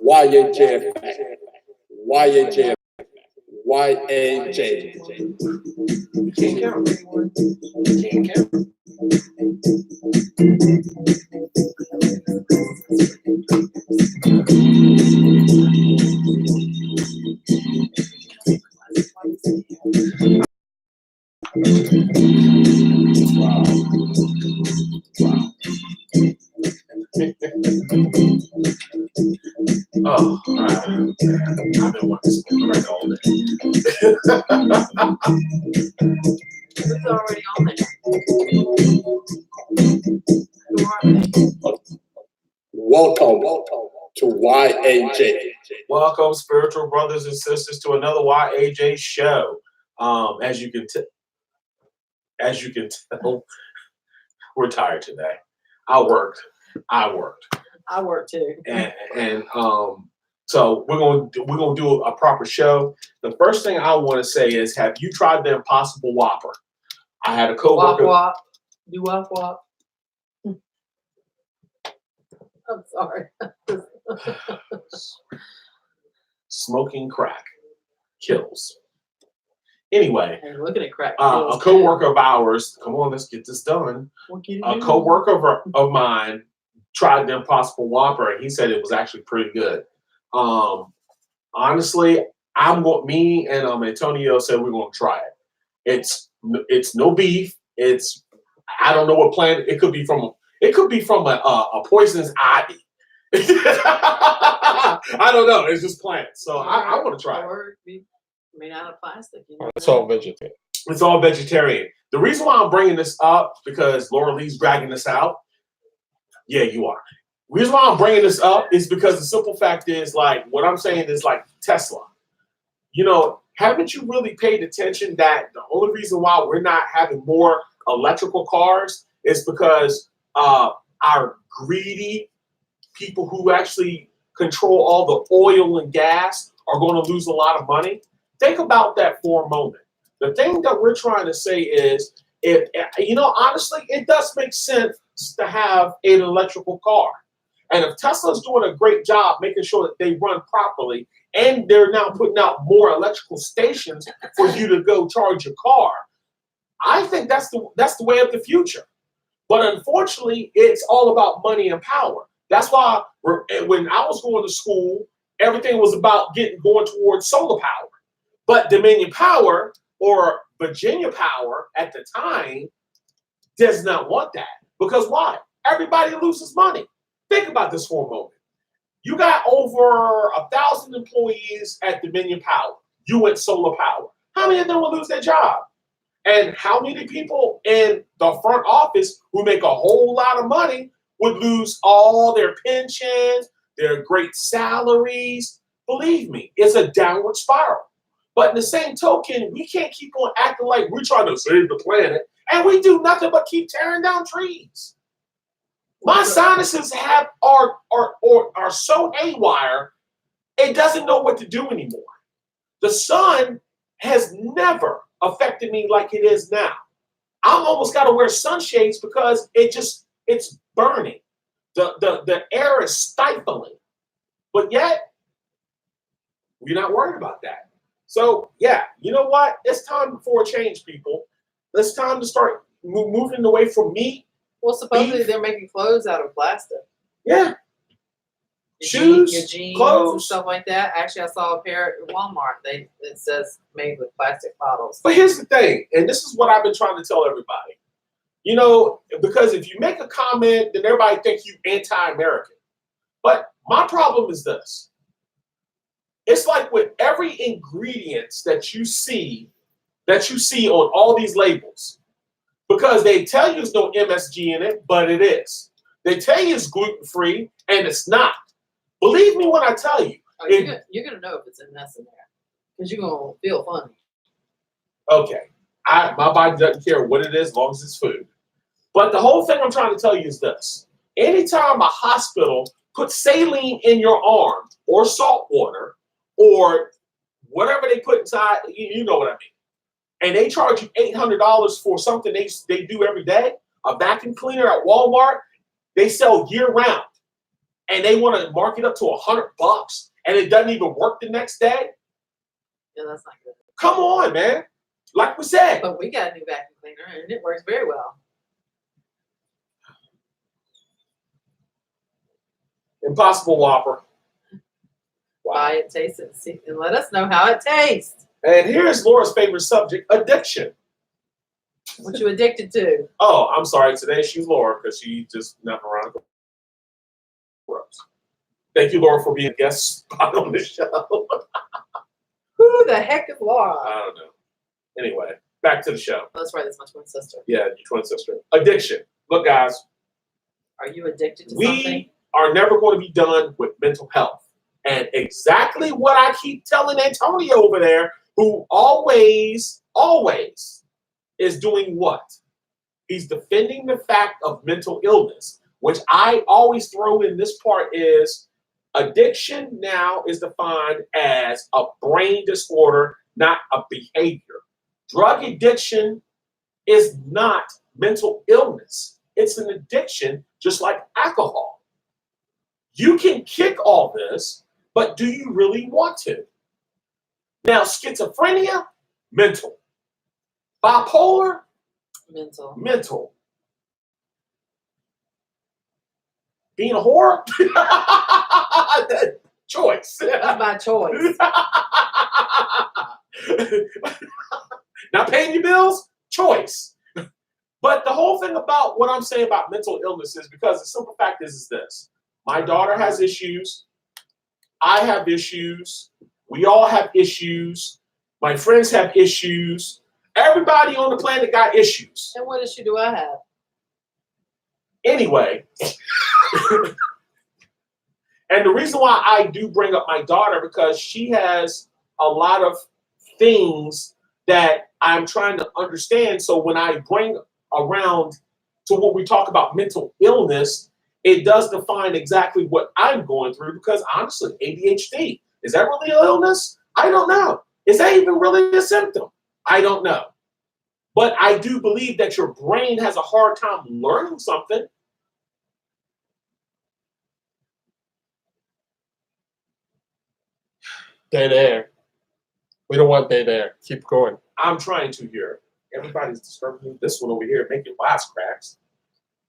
YAJ, YAJ, YAJ. You can't count. You can't count. Wow. Oh, I've been wanting to smoke crack all day. Who's already on there? Who are they? Welcome to YAJ. Welcome, spiritual brothers and sisters, to another YAJ show. As you can tell, we're tired today. I worked. I work too. And so we're gonna do a proper show. The first thing I want to say is, have you tried the Impossible Whopper? I had a coworker. Wop. Do wop. I'm sorry. Smoking crack kills. Anyway, Hey, looking at crack. a coworker of ours. Come on, let's get this done. A coworker of mine tried the Impossible Whopper, and he said it was actually pretty good. Honestly, me and Antonio said we're going to try it. It's no beef. I don't know what plant it could be from. It could be from a poisonous ivy. I don't know. It's just plants. So I want to try it. Or be made out of plastic. You know? It's all vegetarian. It's all vegetarian. The reason why I'm bringing this up, because Laura Lee's dragging this out. Yeah, you are. The reason why I'm bringing this up is because the simple fact is, like, what I'm saying is, like, Tesla. You know, haven't you really paid attention that the only reason why we're not having more electrical cars is because our greedy people who actually control all the oil and gas are going to lose a lot of money? Think about that for a moment. The thing that we're trying to say is, honestly, it does make sense to have an electrical car. And if Tesla's doing a great job making sure that they run properly, and they're now putting out more electrical stations for you to go charge your car, I think that's the way of the future. But unfortunately, it's all about money and power. That's why when I was going to school, everything was about going towards solar power. But Dominion Power or Virginia Power at the time does not want that. Because why? Everybody loses money. Think about this for a moment. You got over 1,000 employees at Dominion Power. You went solar power. How many of them will lose their job? And how many people in the front office who make a whole lot of money would lose all their pensions, their great salaries? Believe me, it's a downward spiral. But in the same token, we can't keep on acting like we're trying to save the planet, and we do nothing but keep tearing down trees. My sinuses are so haywire, it doesn't know what to do anymore. The sun has never affected me like it is now. I'm almost got to wear sunshades because it's burning. The air is stifling. But yet, we're not worried about that. So, yeah, you know what? It's time for a change, people. It's time to start moving away from meat. Well, supposedly they're making clothes out of plastic. Yeah. Your jeans, clothes, and stuff like that. Actually, I saw a pair at Walmart. It says made with plastic bottles. But here's the thing, and this is what I've been trying to tell everybody. You know, because if you make a comment, then everybody thinks you anti-American. But my problem is this. It's like with every ingredients that you see on all these labels, because they tell you there's no MSG in it, but it is. They tell you it's gluten-free, and it's not. Believe me when I tell you. You're gonna know if it's a mess in there, because you're gonna feel funny. Okay, my body doesn't care what it is as long as it's food. But the whole thing I'm trying to tell you is this. Anytime a hospital puts saline in your arm or salt water or whatever they put inside, you know what I mean. And they charge you $800 for something they do every day, a vacuum cleaner at Walmart, they sell year round. and they want to mark it up to $100 and it doesn't even work the next day. Yeah, that's not good. Come on, man. Like we said. But we got a new vacuum cleaner and it works very well. Impossible Whopper. Buy it, taste it, see, and let us know how it tastes. And here's Laura's favorite subject, addiction. What you addicted to? Oh, I'm sorry. Today she's Laura because she just not around. Thank you, Laura, for being a guest spot on the show. Who the heck is Laura? I don't know. Anyway, back to the show. Oh, that's right, that's my twin sister. Yeah, your twin sister. Addiction. Look, guys, Are you addicted to we something? are never going to be done with mental health. And exactly what I keep telling Antonio over there, who always is doing what? He's defending the fact of mental illness, which I always throw in this part is addiction now is defined as a brain disorder, not a behavior. Drug addiction is not mental illness. It's an addiction, just like alcohol. You can kick all this, but do you really want to? Now, schizophrenia, mental. Bipolar, Mental. Being a whore, choice. That's by choice. Not paying your bills, choice. But the whole thing about what I'm saying about mental illness is because the simple fact is this. My daughter has issues. I have issues. We all have issues. My friends have issues. Everybody on the planet got issues. And what issue do I have? Anyway, and the reason why I do bring up my daughter because she has a lot of things that I'm trying to understand. So when I bring around to what we talk about mental illness, it does define exactly what I'm going through because honestly, ADHD, is that really an illness? I don't know. Is that even really a symptom? I don't know. But I do believe that your brain has a hard time learning something. They're there. We don't want they there. Keep going. I'm trying to hear. Everybody's disturbing me. This one over here making wisecracks.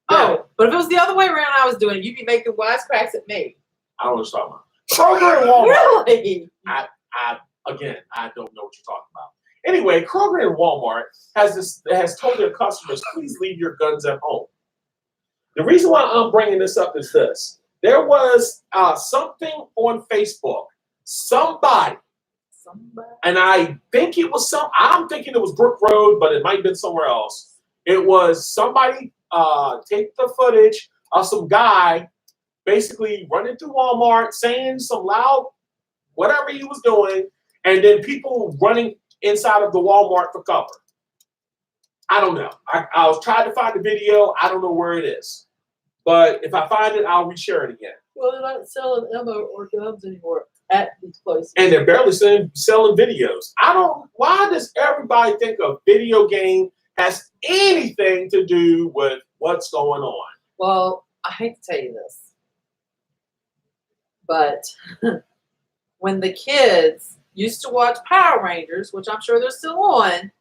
Oh, but if it was the other way around I was doing it, you'd be making wisecracks at me. I don't know what you're talking about. Kroger and Walmart. Really? I don't know what you're talking about. Anyway, Kroger and Walmart has told their customers, please leave your guns at home. The reason why I'm bringing this up is this. There was something on Facebook. Somebody, and I'm thinking it was Brook Road, but it might have been somewhere else. It was somebody take the footage of some guy basically running through Walmart, saying some loud whatever he was doing, and then people running inside of the Walmart for cover. I don't know. I was trying to find the video. I don't know where it is. But if I find it, I'll reshare it again. Well, they're not selling ammo or guns anymore at these places. And they're barely selling videos. Why does everybody think a video game has anything to do with what's going on? Well, I hate to tell you this, but when the kids used to watch Power Rangers, which I'm sure they're still on,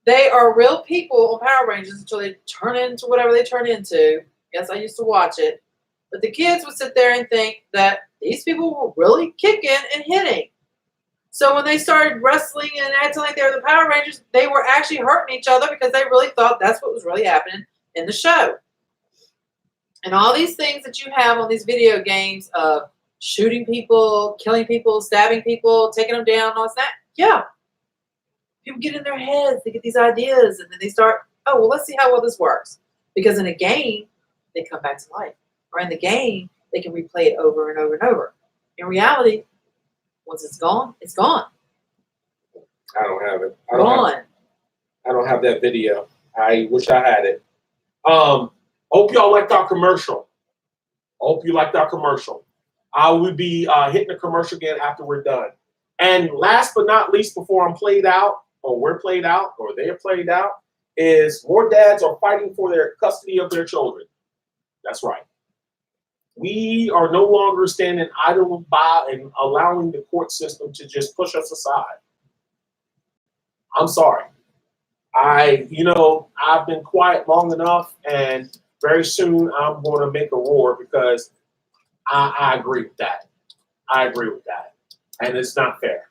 they are real people on Power Rangers until they turn into whatever they turn into. Yes, I used to watch it. But the kids would sit there and think that these people were really kicking and hitting. So when they started wrestling and acting like they were the Power Rangers, they were actually hurting each other because they really thought that's what was really happening in the show. And all these things that you have on these video games of shooting people, killing people, stabbing people, taking them down, all that, yeah. People get in their heads, they get these ideas, and then they start, oh, well, let's see how well this works. Because in a game, they come back to life. Or in the game, they can replay it over and over and over. In reality, once it's gone, it's gone. I don't have it. I don't have that video. I wish I had it. Hope y'all liked our commercial. Hope you liked our commercial. I will be hitting the commercial again after we're done. And last but not least, before I'm played out, or we're played out, or they're played out, is more dads are fighting for their custody of their children. That's right. We are no longer standing idle by and allowing the court system to just push us aside. I'm sorry. I've been quiet long enough, and very soon I'm going to make a roar because I agree with that. I agree with that. And it's not fair.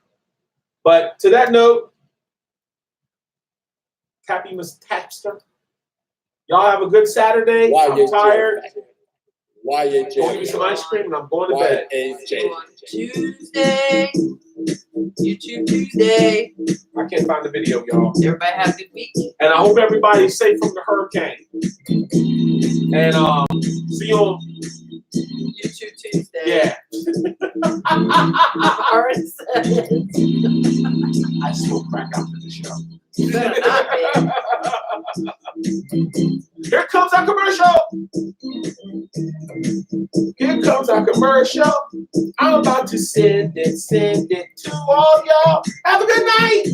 But to that note, Cappy Miss Tapster, y'all have a good Saturday. I'm tired. YAJ. Go give me some ice cream and I'm going to bed. YAJ. Tuesday. YouTube Tuesday. I can't find the video, y'all. Everybody have a good week. And I hope everybody's safe from the hurricane. And see you on YouTube Tuesday. Yeah. Already said it. I still crack out for the show. You better not be. Here comes our commercial. Here comes our commercial. I'm about to send it to all y'all. Have a good night.